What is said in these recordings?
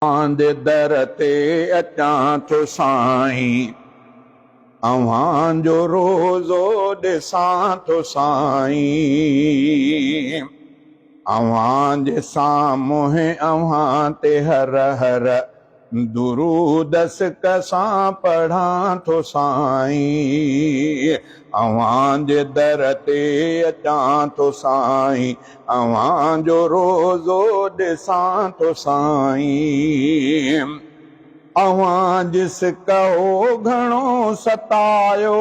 दे दर ते अचां थो साईं, अव्हां जो रोज़ो ॾिसां थो साईं। अव्हां जे साम्हूं अव्हां ते हर हर दुरूद कसां पढ़ां थो साईं। अव्हां जे दर ते अचां थो साईं, अव्हां जो रोज़ो ॾिसां थो साईं। अव्हां जिस कहो घणो सतायो,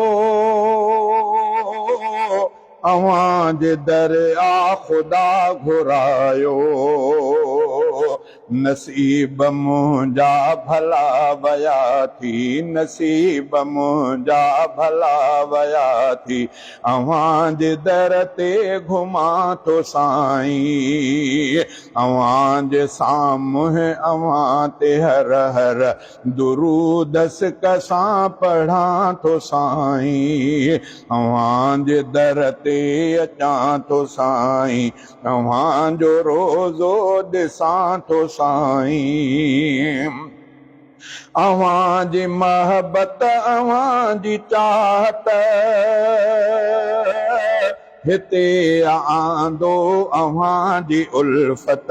अव्हां जे दर आ ख़ुदा घुरायो। नसीब मुंहिंजा भला वया थी, नसीब मुंहिंजा भला वया थी। अव्हां जे दर ते घुमां थो साईं, अव्हां जे साम्हूं अव्हां ते हर हर दुरूद कसां पढ़ां थो साईं। अव्हां जे दर ते अचां थो साईं, अव्हां जो रोज़ो ॾिसां थो साईं। अव्हां जी महबत अव्हां जी चाहत हिते आंदो अव्हां जी उल्फत।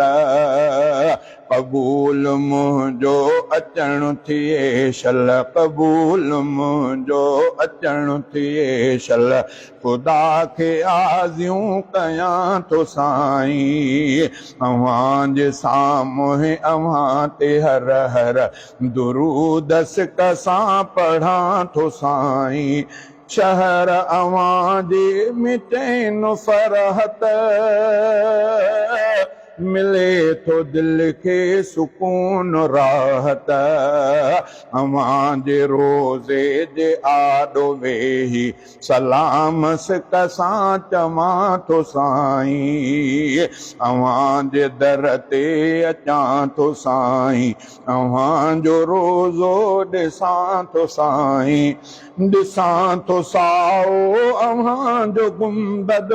क़बूल मुंहिंजो अचणु थिए शल, क़बूल मुंहिंजो अचणु थिए शल। ख़ुदा खे आज़ियूं कयां थो साईं, अव्हां जे साम्हूं अव्हां ते हर हर दुरूद कसां पढ़ां थो साईं। शहर अव्हां जे मिटैन फ़रहत, मिले थो दिल खे सुकून राहत। अव्हां जे रोज़े जे आॾो वेही सलाम कसां चवां थो साईं। अव्हां जे दर ते अचां थो साईं, अव्हां जो रोज़ो ॾिसां थो साईं। ॾिसां थो साओ अव्हां जो गुंबद,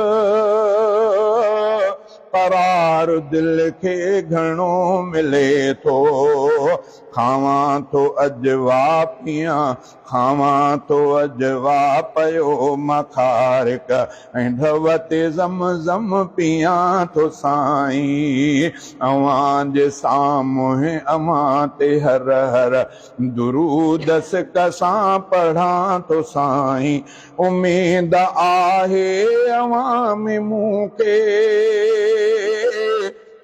करार दिल खे घणो मिले थो। खावां थो अजवा पियां, खावां थो अजवा पयो मखारिक, ऐं ढव ते ज़मज़म पियां थो साईं। अव्हां जे साम्हूं अव्हां ते हर हर दुरूद कसां पढ़ां थो साईं। उम्मीद आहे अव्हां में मूंखे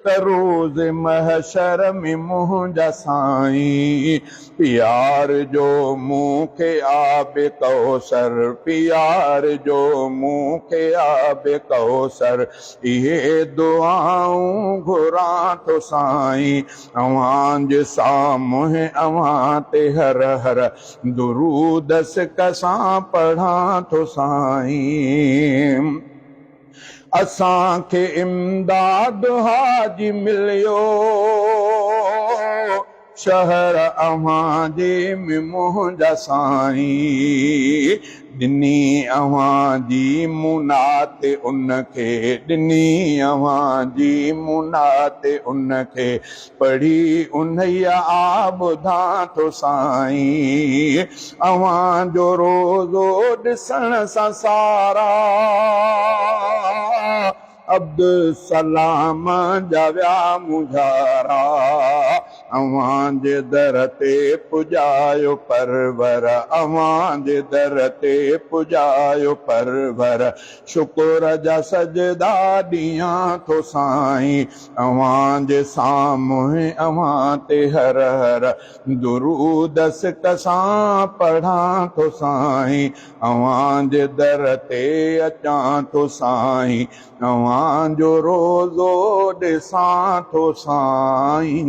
त रोज़ महशर में मुंहिंजा साईं। प्यार जो मूंखे आबे कौसर, प्यार जो मूंखे आबे कौसर, इहे दुआऊं घुरां थो साईं। अव्हां जे साम्हूं अव्हां ते हर हर दुरूद कसां पढ़ां थो साईं। असांखे इमदाद हाजी मिलियो, शहर अव्हां जे में मुंहिंजा साईं। ॾिनी अव्हां जी मुनात उनखे, ॾिनी अव्हां जी मुनात उनखे, पढ़ी उन्हैया आ ॿुधां थो साईं। अव्हां जो रोज़ो ॾिसण सां सारा अब्दुल सलाम जा विया मुझारा। अव्हां जे दर ते पुॼायो परवर, अव्हां जे दर ते पुॼायो परवर, शुक्र जा सजदा ॾियां थो साईं। अव्हां जे साम्हूं अव्हां ते हर हर दुरूद कसां पढ़ां थो साईं। अव्हां जे दर ते अचां थो साईं, अव्हां जो रोज़ो ॾिसां थो साईं।